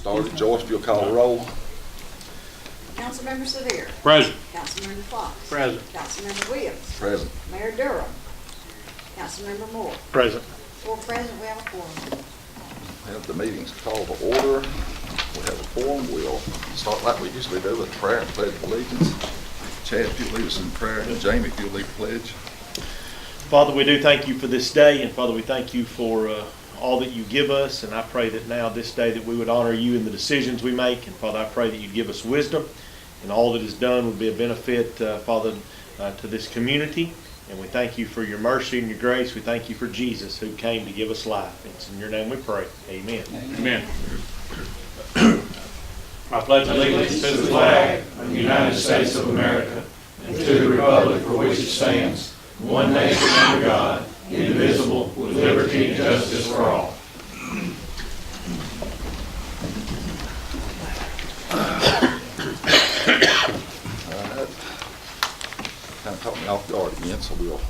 started. Joyce, if you'll call the roll. Councilmember Sevier. Present. Councilmember Fox. Present. Councilmember Williams. Present. Mayor Durham. Councilmember Moore. Present. 4 present, we have a quorum. Have the meetings called to order. We have a forum. We'll start like we usually do with prayer and pledge of allegiance. Chad, if you'll lead us in prayer, and Jamie, if you'll lead the pledge. Father, we do thank you for this day, and Father, we thank you for all that you give us, and I pray that now this day that we would honor you in the decisions we make, and Father, I pray that you'd give us wisdom, and all that is done would be a benefit, Father, to this community, and we thank you for your mercy and your grace. We thank you for Jesus who came to give us life. It's in your name we pray. Amen. Amen. I pledge allegiance to the flag of the United States of America and to the republic for which it stands, one nation under God, indivisible, with liberty and justice for all. Kind of caught me off guard again, so we'll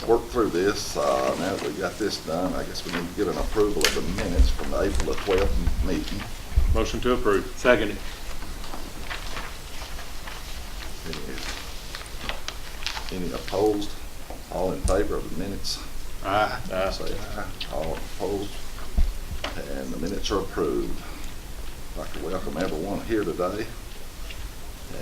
work through this. Now that we got this done, I guess we need to get an approval of the minutes from the April the 12th meeting. Motion to approve. Second. Any opposed? All in favor of the minutes? Aye. Say aye. All opposed? And the minutes are approved. I'd like to welcome everyone here today.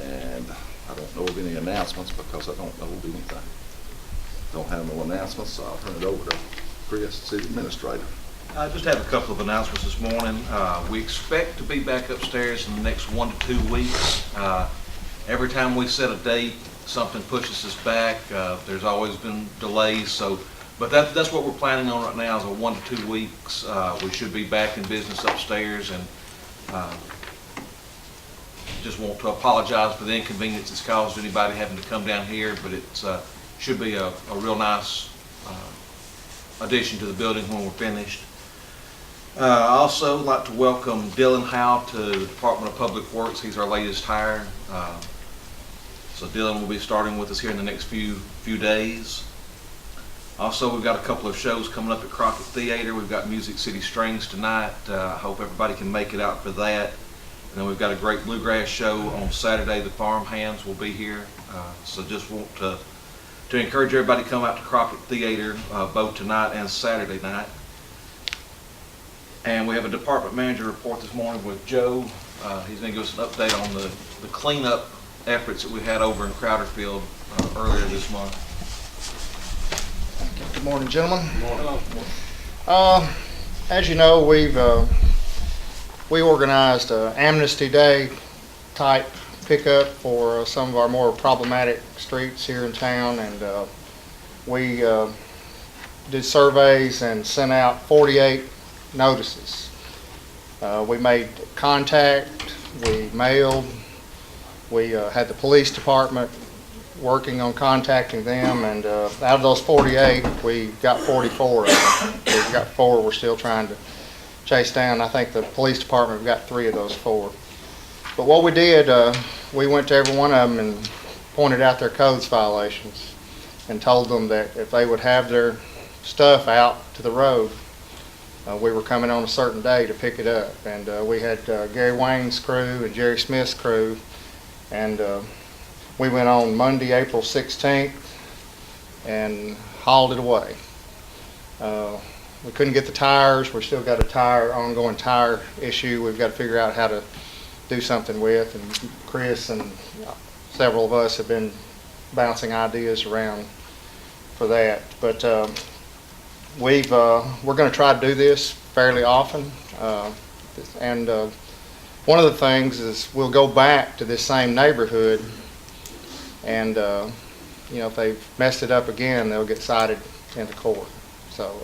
And I don't know of any announcements because I don't know of anything. Don't have no announcements, so I'll turn it over to Chris, City Administrator. I just have a couple of announcements this morning. We expect to be back upstairs in the next 1 to 2 weeks. Every time we set a date, something pushes us back. There's always been delays, but that's what we're planning on right now is a 1 to 2 weeks. We should be back in business upstairs, and just want to apologize for the inconvenience it's caused anybody having to come down here, but it should be a real nice addition to the building when we're finished. I also would like to welcome Dylan Howe to the Department of Public Works. He's our latest hire. So Dylan will be starting with us here in the next few days. Also, we've got a couple of shows coming up at Crockett Theater. We've got Music City Strings tonight. I hope everybody can make it out for that. And then we've got a great bluegrass show on Saturday. The Farm Hands will be here. So just want to encourage everybody to come out to Crockett Theater both tonight and Saturday night. And we have a department manager report this morning with Joe. He's going to give us an update on the cleanup efforts that we had over in Crowderfield earlier this month. Good morning, gentlemen. Good morning. As you know, we organized Amnesty Day type pickup for some of our more problematic streets here in town, and we did surveys and sent out 48 notices. We made contact, we mailed, we had the police department working on contacting them, and out of those 48, we got 44 of them. We've got 4 we're still trying to chase down. I think the police department got 3 of those 4. But what we did, we went to every one of them and pointed out their codes violations and told them that if they would have their stuff out to the road, we were coming on a certain day to pick it up. And we had Gary Wayne's crew and Jerry Smith's crew, and we went on Monday, April 16th, and hauled it away. We couldn't get the tires. We still got a ongoing tire issue we've got to figure out how to do something with, and Chris and several of us have been bouncing ideas around for that. But we're going to try to do this fairly often, and one of the things is we'll go back to this same neighborhood, and if they've messed it up again, they'll get cited into court. So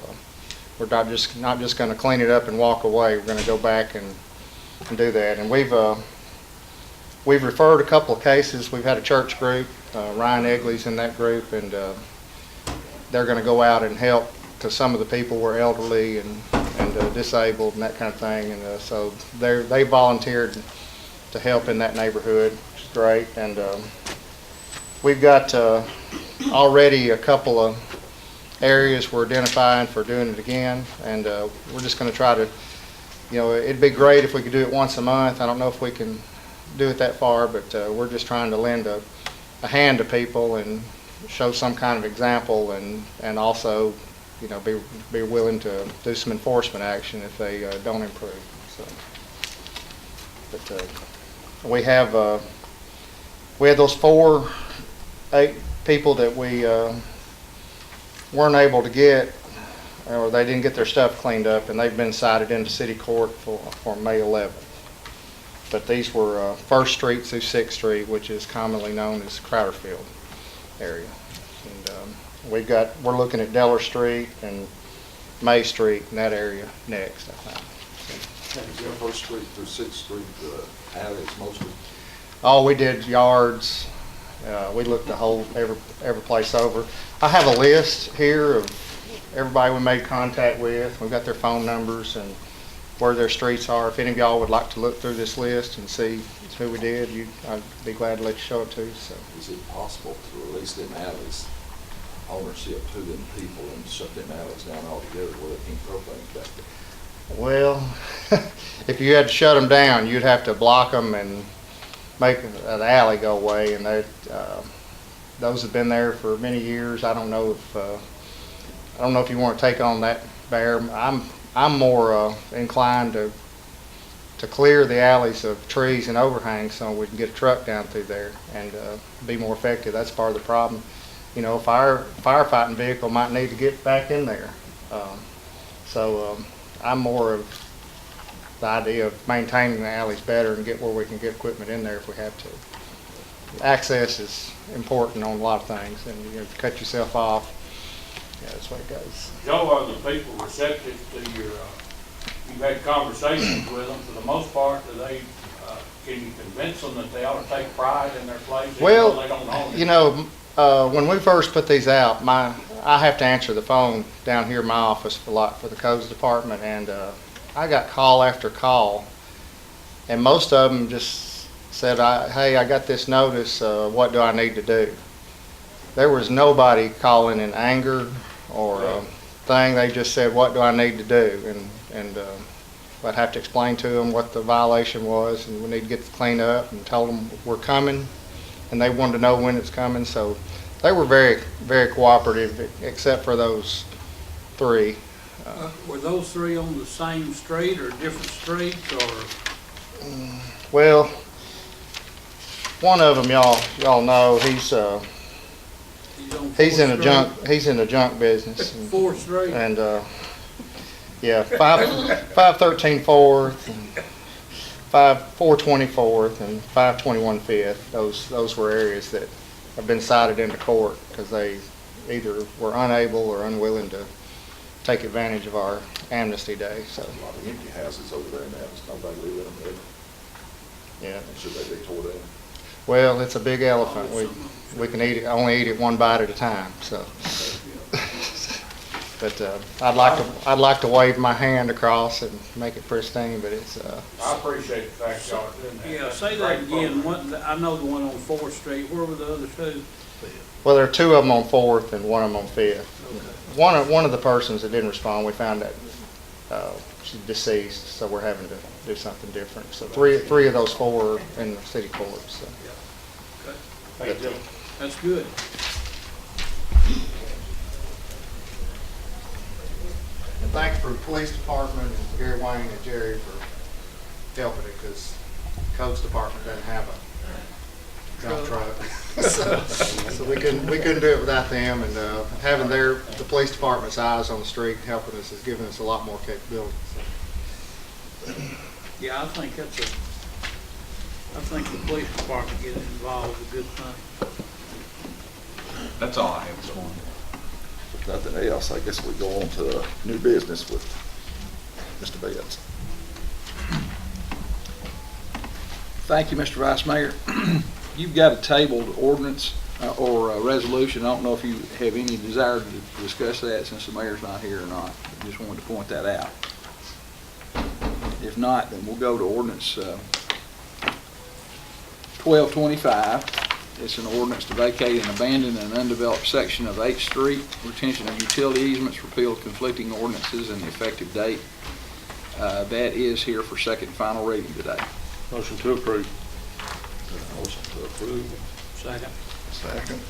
we're not just going to clean it up and walk away. We're going to go back and do that. And we've referred a couple of cases. We've had a church group, Ryan Egley's in that group, and they're going to go out and help, because some of the people were elderly and disabled and that kind of thing, and so they volunteered to help in that neighborhood, which is great. And we've got already a couple of areas we're identifying for doing it again, and we're just going to try to you know, it'd be great if we could do it once a month. I don't know if we can do it that far, but we're just trying to lend a hand to people and show some kind of example, and also, you know, be willing to do some enforcement action if they don't improve. So, but we had those 8 people that we weren't able to get, or they didn't get their stuff cleaned up, and they've been cited into city court for May 11th. But these were 1st Street through 6th Street, which is commonly known as Crowderfield area. And we're looking at Deller Street and May Street in that area next, I think. And 1st Street through 6th Street, alleys mostly. Oh, we did yards. We looked the whole, every place over. I have a list here of everybody we made contact with. We've got their phone numbers and where their streets are. If any of y'all would like to look through this list and see who we did, I'd be glad to let you show it to you. So. Is it possible to release them alleys, ownership to them people, and shut them alleys down altogether where they can't throw things back there? Well, if you had to shut them down, you'd have to block them and make an alley go away, and those have been there for many years. I don't know if you want to take on that bear. I'm more inclined to clear the alleys of trees and overhangs so we can get a truck down through there and be more effective. That's part of the problem. You know, firefighting vehicle might need to get back in there. So I'm more of the idea of maintaining the alleys better and get where we can get equipment in there if we have to. Access is important on a lot of things, and you know, if you cut yourself off, yeah, that's the way it goes. Joe, are the people receptive to your, you've had conversations with them for the most part, can you convince them that they ought to take pride in their place even though they don't own it? You know, when we first put these out, I have to answer the phone down here in my office a lot for the codes department, and I got call after call, and most of them just said, hey, I got this notice, what do I need to do? There was nobody calling in anger or thing. They just said, what do I need to do? And I'd have to explain to them what the violation was, and we need to get the clean up, and told them we're coming, and they wanted to know when it's coming. So they were very, very cooperative, except for those 3. Were those 3 on the same street or different streets, or? Well, one of them y'all know, he's in the junk business. 4th Street. And yeah, 513 4th, and 420 4th, and 521 5th. Those were areas that have been cited into court because they either were unable or unwilling to take advantage of our amnesty day. So. A lot of empty houses over there now. There's nobody living in them. Yeah. Should they be tore down? Well, it's a big elephant. We can only eat it one bite at a time. So. But I'd like to wave my hand across and make it pristine, but it's. I appreciate the fact y'all are doing that. Yeah, That's say a that great again. program. I know the one on 4th Street. Where were the other 2? Well, there are 2 of them on 4th and 1 of them on 5th. One of the persons that didn't respond, we found that she's deceased, so we're having to do something different. So three of those 4 are in the city court. So. Thank you. That's good. And thank you for the police department and Gary Wayne and Jerry for helping it, because the codes department doesn't have a dump truck. So we couldn't do it without them, and having the police department's eyes on the street helping us has given us a lot more capability. So. Yeah, I think the police department getting involved is a good thing. That's all I have this morning. If nothing else, I guess we go on to new business with Mr. Betts. Thank you, Mr. Vice Mayor. You've got a tabled ordinance or a resolution. I don't know if you have any desire to discuss that since the mayor's not here or not. I just wanted to point that out. If not, then we'll go to ordinance 1225. It's an ordinance to vacate and abandon an undeveloped section of 8th Street, retention of utility easements, repeal conflicting ordinances, and the effective date. That is here for second and final reading today. Motion to approve. Got a motion to approve, Second. second.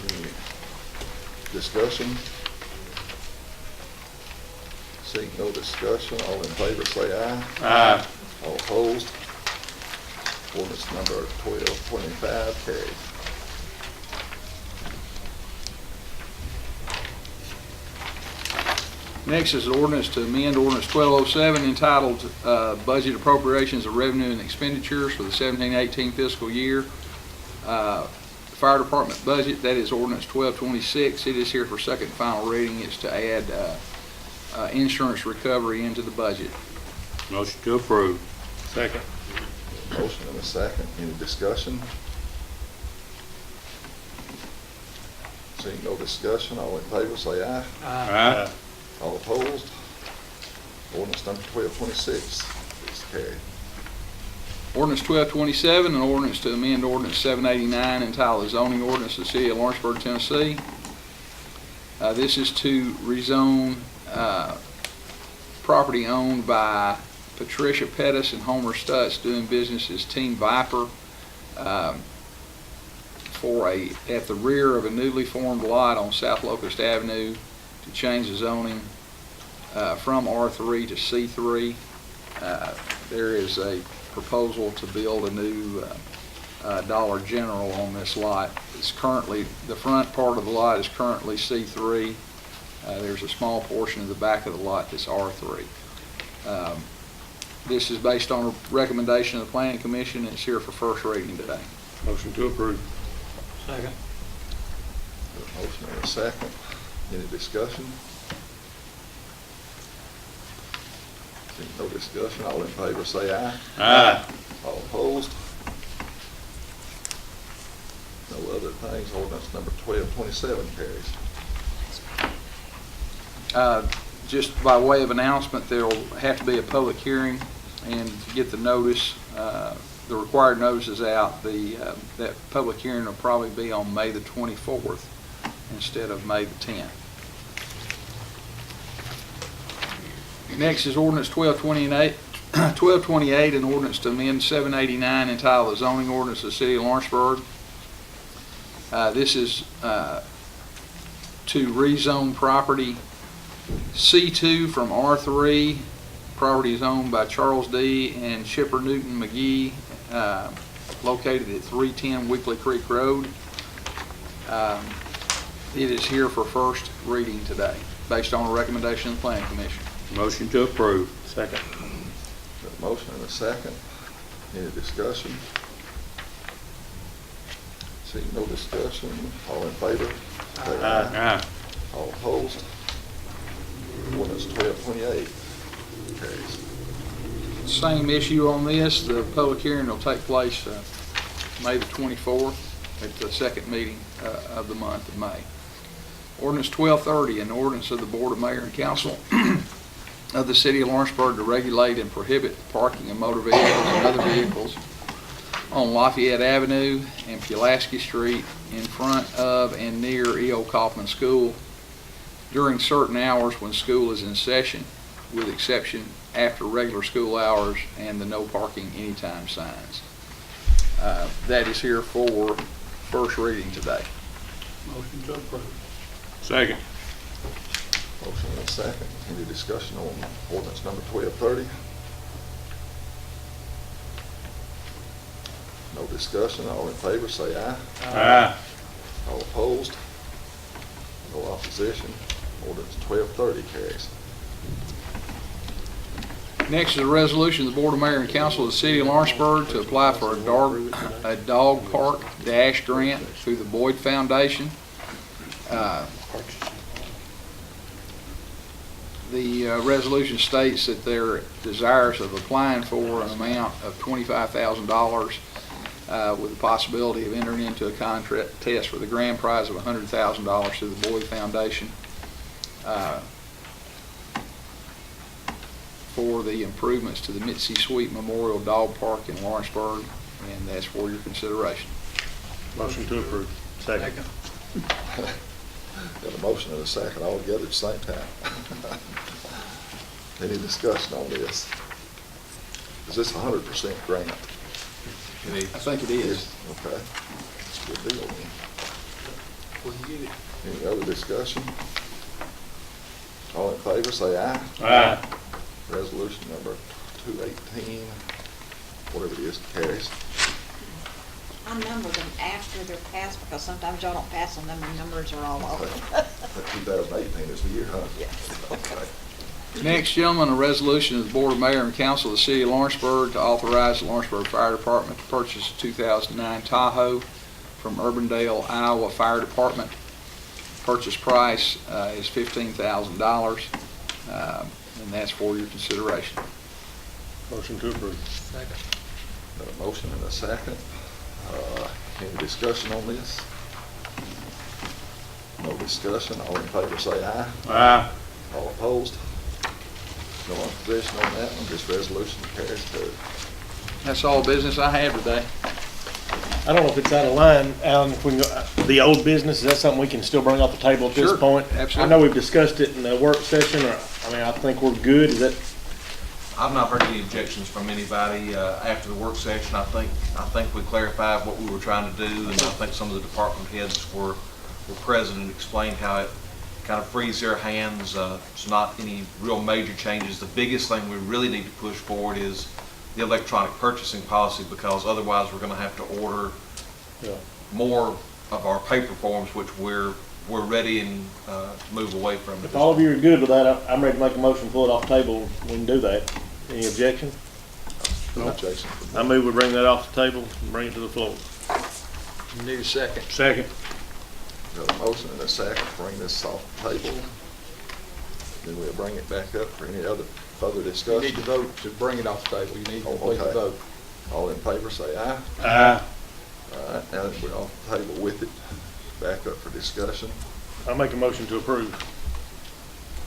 Any discussion? Seeing no discussion, all in favor say aye. Aye. All opposed? Ordinance number 1225 carried. Next is an ordinance to amend ordinance 1207 entitled Budget Appropriations of Revenue and Expenditures for the 17-18 fiscal year. Fire Department budget, that is ordinance 1226. It is here for second and final reading. It's to add insurance recovery into the budget. Motion to approve. Second. Motion and a second. Any discussion? Seeing no discussion, all in favor say aye. Aye. All opposed? Ordinance number 1226 is carried. Ordinance 1227, an ordinance to amend ordinance 789 entitled Zoning Ordinance of the City of Lawrenceburg, Tennessee. This is to rezone property owned by Patricia Pettis and Homer Stutz doing business as Team Viper at the rear of a newly formed lot on South Locust Avenue to change the zoning from R3 to C3. There is a proposal to build a new Dollar General on this lot. It's currently, the front part of the lot is currently C3. There's a small portion of the back of the lot that's R3. This is based on a recommendation of the Planning Commission, and it's here for first reading today. Motion to approve. Second. Got a motion and a second. Any discussion? Seeing no discussion, all in favor say aye. Aye. All opposed? No other things. Ordinance number 1227 carries. Just by way of announcement, there'll have to be a public hearing, and to get the notice, the required notices out, that public hearing will probably be on May the 24th instead of May the 10th. Next is ordinance 1228, an ordinance to amend 789 entitled the Zoning Ordinance of the City of Lawrenceburg. This is to rezone property C2 from R3. Property is owned by Charles D. and Chipper Newton McGee, located at 310 Weekly Creek Road. It is here for first reading today, based on a recommendation of the Planning Commission. Motion to approve. Second. Got a motion and a second. Any discussion? Seeing no discussion, all in favor? Say aye. Aye. All opposed? Ordinance 1228 carries. Same issue on this. The public hearing will take place May the 24th at the second meeting of the month of May. Ordinance 1230, an ordinance of the Board of Mayor and Council of the City of Lawrenceburg to regulate and prohibit parking of motor vehicles and other vehicles on Lafayette Avenue and Pulaski Street in front of and near E.O. Kaufman School during certain hours when school is in session, with exception after regular school hours and the no parking anytime signs. That is here for first reading today. Motion to approve. Second. Motion and a second. Any discussion on ordinance number 1230? No discussion. All in favor say aye. Aye. All opposed? No opposition. Ordinance 1230 carries. Next is a resolution of the Board of Mayor and Council of the City of Lawrenceburg to apply for a dog park dash grant through the Boyd Foundation. The resolution states that they're desirous of applying for an amount of $25,000 with the possibility of entering into a contract test for the grand prize of $100,000 through the Boyd Foundation for the improvements to the Mitzi Sweet Memorial Dog Park in Lawrenceburg, and that's for your consideration. Motion to approve. Second. Got a motion and a second all together at the same time. Any discussion on this? Is this 100% grant? It is. I think it is. Okay. That's a good deal then. Where'd you get it? Any other discussion? All in favor, say aye. Aye. Resolution number 218, whatever it is, carries. I number them after they're passed because sometimes y'all don't pass them, then my numbers are all over. That 2018 is the year, huh? Yes. Okay. Next, gentlemen, a resolution of the Board of Mayor and Council of the City of Lawrenceburg to authorize the Lawrenceburg Fire Department to purchase a 2009 Tahoe from Urbandale, Iowa Fire Department. Purchase price is $15,000, and that's for your consideration. Motion to approve. Got a motion and a second. Any discussion on this? No discussion. All in favor say aye. Aye. All opposed? No opposition on that one. This resolution carries too. That's all the business I have today. I don't know if it's out of line, Alan, if we can go, the old business, is that something we can still bring off the table at this Sure, point? absolutely. I know we've discussed it in the work session, or, I mean, I think we're good, is that, I've not heard any objections from anybody after the work session. I think we clarified what we were trying to do, and I think some of the department heads were present and explained how it kind of frees their hands. It's not any real major changes. The biggest thing we really need to push forward is the electronic purchasing policy, because otherwise we're going to have to order yeah. more of our paper forms, which we're ready and move away from. If all of you are good with that, I'm ready to make a motion, pull it off the table, we can do that. Any objection? No objection. I move we bring that off the table and bring it to the floor. Need a second. Second. Got a motion and a second to bring this off the table. Then we'll bring it back up for any other further You need discussion. to vote to bring it off the table. You need to Oh, complete the okay. vote. All in favor say aye. Aye. All right, now that we're off the table with it, back up for discussion. I'll make a motion to approve.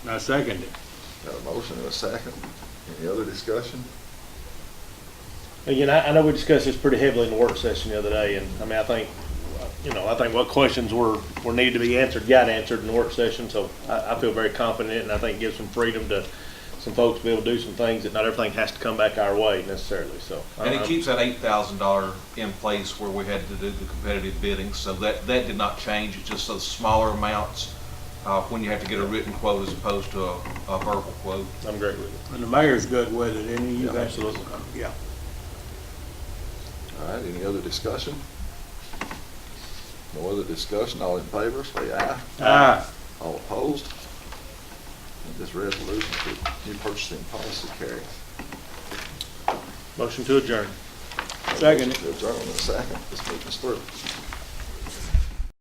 I second it. Got a motion and a second. Any other discussion? Again, I know we discussed this pretty heavily in the work session the other day, and I mean, I think what questions were needed to be answered, got answered in the work session, so I feel very confident, and I think it gives some freedom to some folks to be able to do some things that not everything has to come back our way necessarily, so. And it keeps that $8,000 in place where we had to do the competitive bidding, so that did not change. It's just those smaller amounts when you have to get a written quote as opposed to a verbal quote. I'm great with it. And the mayor's good with it, isn't he? Yeah, absolutely. Yeah. All right, any other discussion? No other discussion, all in favor, say aye. Aye. All opposed? And this resolution for new purchasing policy carries. Motion to adjourn. Second. Motion to adjourn in a second, this meeting's through.